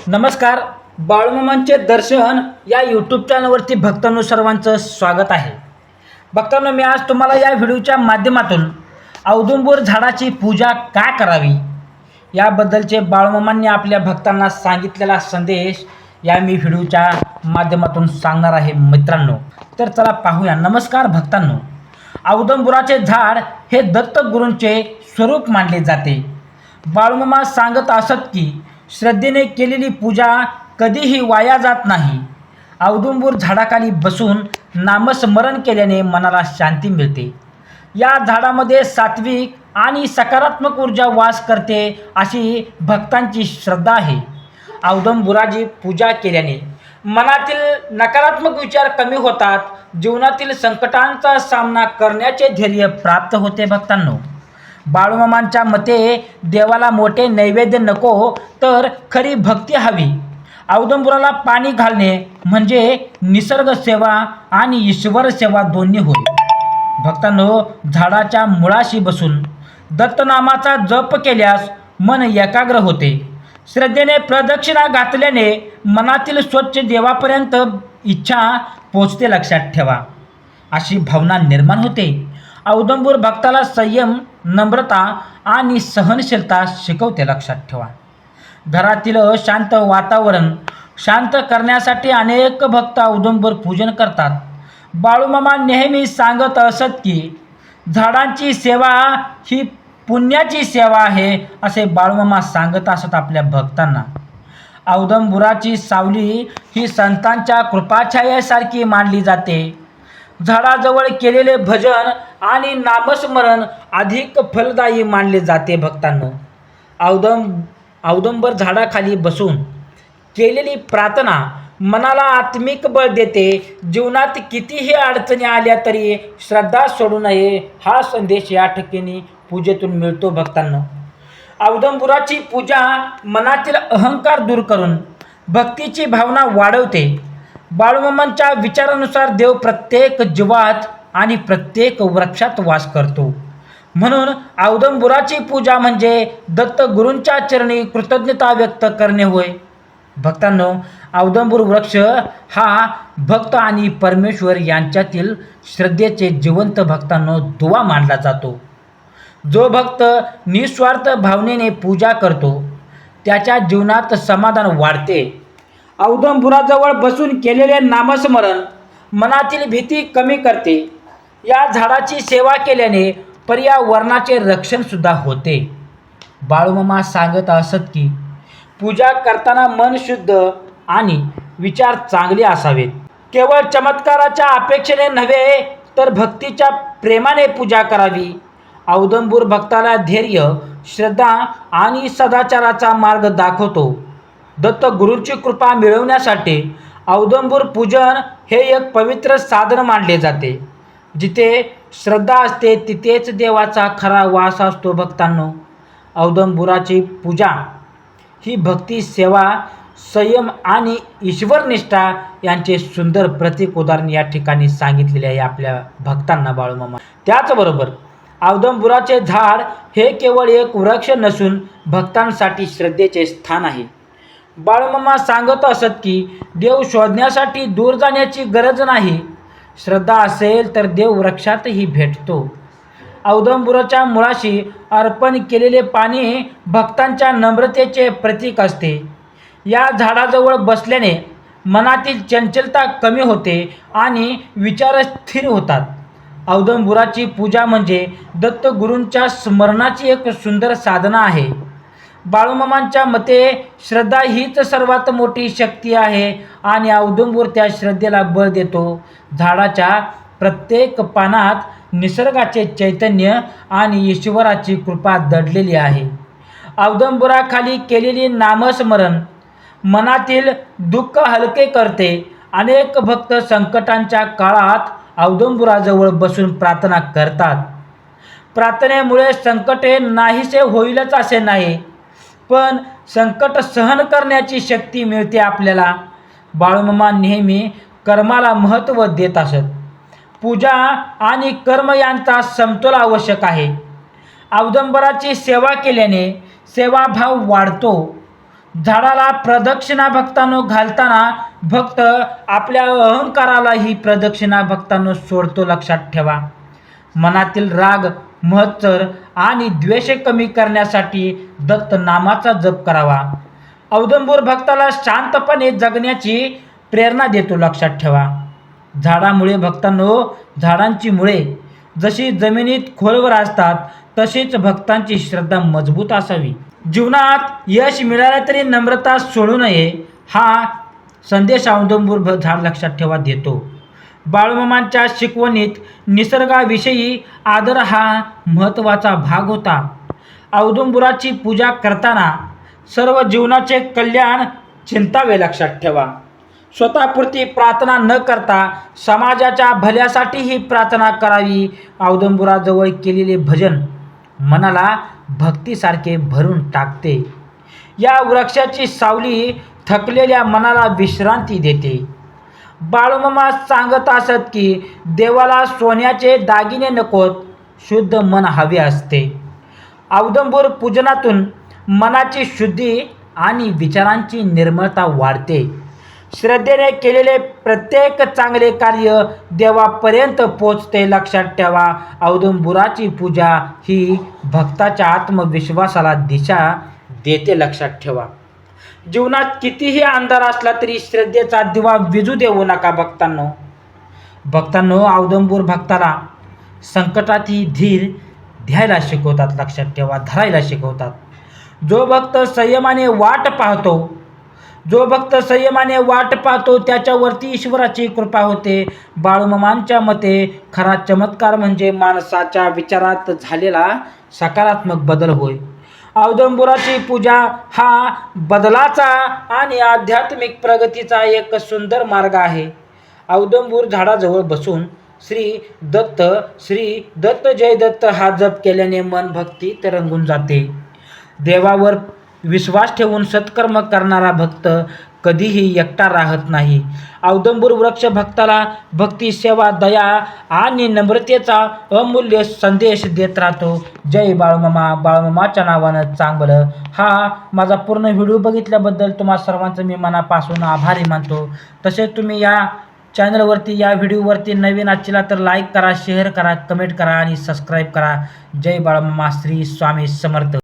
नमस्कार. बाळूमामांचे दर्शन या यूट्यूब चॅनलवरती भक्तांनो सर्वांचं स्वागत आहे. भक्तांनो, मी आज तुम्हाला या व्हिडिओच्या माध्यमातून औदुंबर झाडाची पूजा का करावी याबद्दलचे बाळूमामांनी आपल्या भक्तांना सांगितलेला संदेश या मी व्हिडिओच्या माध्यमातून सांगणार आहे मित्रांनो. तर चला पाहूया. नमस्कार भक्तांनो. औदुंबराचे झाड हे दत्तगुरूंचे स्वरूप मानले जाते. बाळूमामा सांगत असत की श्रद्धेने केलेली पूजा कधीही वाया जात नाही. औदुंबर झाडाखाली बसून नामस्मरण केल्याने मनाला शांती मिळते. या झाडामध्ये सात्विक आणि सकारात्मक ऊर्जा वास करते अशी भक्तांची श्रद्धा आहे. औदुंबराची पूजा केल्याने मनातील नकारात्मक विचार कमी होतात. जीवनातील संकटांचा सामना करण्याचे धैर्य प्राप्त होते. भक्तांनो, बाळूमामांच्या मते देवाला मोठे नैवेद्य नको, तर खरी भक्ती हवी. औदुंबराला पाणी घालणे म्हणजे निसर्ग सेवा आणि ईश्वर सेवा दोन्ही होय. भक्तांनो, झाडाच्या मुळाशी बसून दत्तनामाचा जप केल्यास मन एकाग्र होते. श्रद्धेने प्रदक्षिणा घातल्याने मनातील स्वच्छ देवापर्यंत इच्छा पोचते. लक्षात ठेवा, अशी भावना निर्माण होते. औदुंबर भक्ताला संयम, नम्रता आणि सहनशीलता शिकवते. लक्षात ठेवा, घरातील अशांत वातावरण शांत करण्यासाठी अनेक भक्त औदुंबर पूजन करतात. बाळूमामा नेहमी सांगत असत की झाडांची सेवा ही पुण्याची सेवा आहे, असे बाळूमामा सांगत असत आपल्या भक्तांना. औदुंबराची सावली ही संतांच्या कृपाछायेसारखी मानली जाते. झाडाजवळ केलेले भजन आणि नामस्मरण अधिक फलदायी मानले जाते. भक्तांनो, औदुंबर झाडाखाली बसून केलेली प्रार्थना मनाला आत्मिक बळ देते. जीवनात कितीही अडचणी आल्या तरी श्रद्धा सोडू नये, हा संदेश या ठिकाणी पूजेतून मिळतो. भक्तांनो, औदुंबराची पूजा मनातील अहंकार दूर करून भक्तीची भावना वाढवते. बाळूमामांच्या विचारानुसार देव प्रत्येक जीवात आणि प्रत्येक वृक्षात वास करतो. म्हणून औदुंबराची पूजा म्हणजे दत्तगुरूंच्या चरणी कृतज्ञता व्यक्त करणे होय. भक्तांनो, औदुंबर वृक्ष हा भक्त आणि परमेश्वर यांच्यातील श्रद्धेचे जिवंत भक्तांनो दुवा मानला जातो. जो भक्त निस्वार्थ भावनेने पूजा करतो त्याच्या जीवनात समाधान वाढते. औदुंबराजवळ बसून केलेले नामस्मरण मनातील भीती कमी करते. या झाडाची सेवा केल्याने पर्यावरणाचे रक्षण सुद्धा होते. बाळूमामा सांगत असत की पूजा करताना मन शुद्ध आणि विचार चांगले असावेत. केवळ चमत्काराच्या अपेक्षेने नव्हे, तर भक्तीच्या प्रेमाने पूजा करावी. औदुंबर भक्ताला धैर्य, श्रद्धा आणि सदाचाराचा मार्ग दाखवतो. दत्तगुरूंची कृपा मिळवण्यासाठी औदुंबर पूजन हे एक पवित्र साधन मानले जाते. जिथे श्रद्धा असते तिथेच देवाचा खरा वास असतो. भक्तांनो, औदुंबराची पूजा ही भक्ती, सेवा, संयम आणि ईश्वरनिष्ठा यांचे सुंदर प्रतीक उदाहरण या ठिकाणी सांगितलेले आहे आपल्या भक्तांना बाळूमामा. त्याचबरोबर औदुंबराचे झाड हे केवळ एक वृक्ष नसून भक्तांसाठी श्रद्धेचे स्थान आहे. बाळूमामा सांगत असत की देव शोधण्यासाठी दूर जाण्याची गरज नाही. श्रद्धा असेल तर देव वृक्षातही भेटतो. औदुंबराच्या मुळाशी अर्पण केलेले पाणी भक्तांच्या नम्रतेचे प्रतीक असते. या झाडाजवळ बसल्याने मनातील चंचलता कमी होते आणि विचार स्थिर होतात. औदुंबराची पूजा म्हणजे दत्तगुरूंच्या स्मरणाची एक सुंदर साधना आहे. बाळूमामांच्या मते श्रद्धा हीच सर्वात मोठी शक्ती आहे आणि औदुंबर त्या श्रद्धेला बळ देतो. झाडाच्या प्रत्येक पानात निसर्गाचे चैतन्य आणि ईश्वराची कृपा दडलेली आहे. औदुंबराखाली केलेली नामस्मरण मनातील दुःख हलके करते. अनेक भक्त संकटांच्या काळात औदुंबराजवळ बसून प्रार्थना करतात. प्रार्थनेमुळे संकटे नाहीसे होईलच असे नाही, पण संकट सहन करण्याची शक्ती मिळते आपल्याला. बाळूमामा नेहमी कर्माला महत्त्व देत असत. पूजा आणि कर्म यांचा समतोल आवश्यक आहे. औदुंबराची सेवा केल्याने सेवाभाव वाढतो. झाडाला प्रदक्षिणा भक्तांनो घालताना भक्त आपल्या अहंकाराला ही प्रदक्षिणा भक्तांनो सोडतो, लक्षात ठेवा. मनातील राग, मत्सर आणि द्वेष कमी करण्यासाठी दत्त नामाचा जप करावा. औदुंबर भक्ताला शांतपणे जगण्याची प्रेरणा देतो, लक्षात ठेवा. झाडामुळे भक्तांनो, झाडांची मुळे जशी जमिनीत खोलवर असतात तशीच भक्तांची श्रद्धा मजबूत असावी. जीवनात यश मिळाले तरी नम्रता सोडू नये, हा संदेश औदुंबर झाड लक्षात ठेवा देतो. बाळूमामांच्या शिकवणीत निसर्गाविषयी आदर हा महत्त्वाचा भाग होता. औदुंबराची पूजा करताना सर्व जीवनाचे कल्याण चिंतावे, लक्षात ठेवा. स्वतःपुरती प्रार्थना न करता समाजाच्या भल्यासाठी ही प्रार्थना करावी. औदुंबराजवळ केलेले भजन मनाला भक्तीसारखे भरून टाकते. या वृक्षाची सावली थकलेल्या मनाला विश्रांती देते. बाळूमामा सांगत असत की देवाला सोन्याचे दागिने नकोत, शुद्ध मन हवे असते. औदुंबर पूजनातून मनाची शुद्धी आणि विचारांची निर्मळता वाढते. श्रद्धेने केलेले प्रत्येक चांगले कार्य देवापर्यंत पोचते, लक्षात ठेवा. औदुंबराची पूजा ही भक्ताच्या आत्मविश्वासाला दिशा देते, लक्षात ठेवा. जीवनात कितीही अंधार असला तरी श्रद्धेचा दिवा विझू देऊ नका भक्तांनो. औदुंबर भक्ताला संकटातही धीर द्यायला शिकवतात, लक्षात ठेवा, धरायला शिकवतात. जो भक्त संयमाने वाट पाहतो त्याच्यावरती ईश्वराची कृपा होते. बाळूमामांच्या मते खरा चमत्कार म्हणजे माणसाच्या विचारात झालेला सकारात्मक बदल होय. औदुंबराची पूजा हा बदलाचा आणि आध्यात्मिक प्रगतीचा एक सुंदर मार्ग आहे. औदुंबर झाडाजवळ बसून श्री दत्त जय दत्त हा जप केल्याने मन भक्तीत रंगून जाते. देवावर विश्वास ठेवून सत्कर्म करणारा भक्त कधीही एकटा राहत नाही. औदुंबर वृक्ष भक्ताला भक्ती, सेवा, दया आणि नम्रतेचा अमूल्य संदेश देत राहतो. जय बाळूमामा. बाळूमामाच्या नावानं चांगलं. हा माझा पूर्ण व्हिडिओ बघितल्याबद्दल तुम्हा सर्वांचं मी मनापासून आभारी मानतो. तसेच तुम्ही या चॅनलवरती, या व्हिडिओवरती नवीन असला तर लाईक करा, शेअर करा, कमेंट करा आणि सबस्क्राईब करा. जय बाळूमामा. श्री स्वामी समर्थ.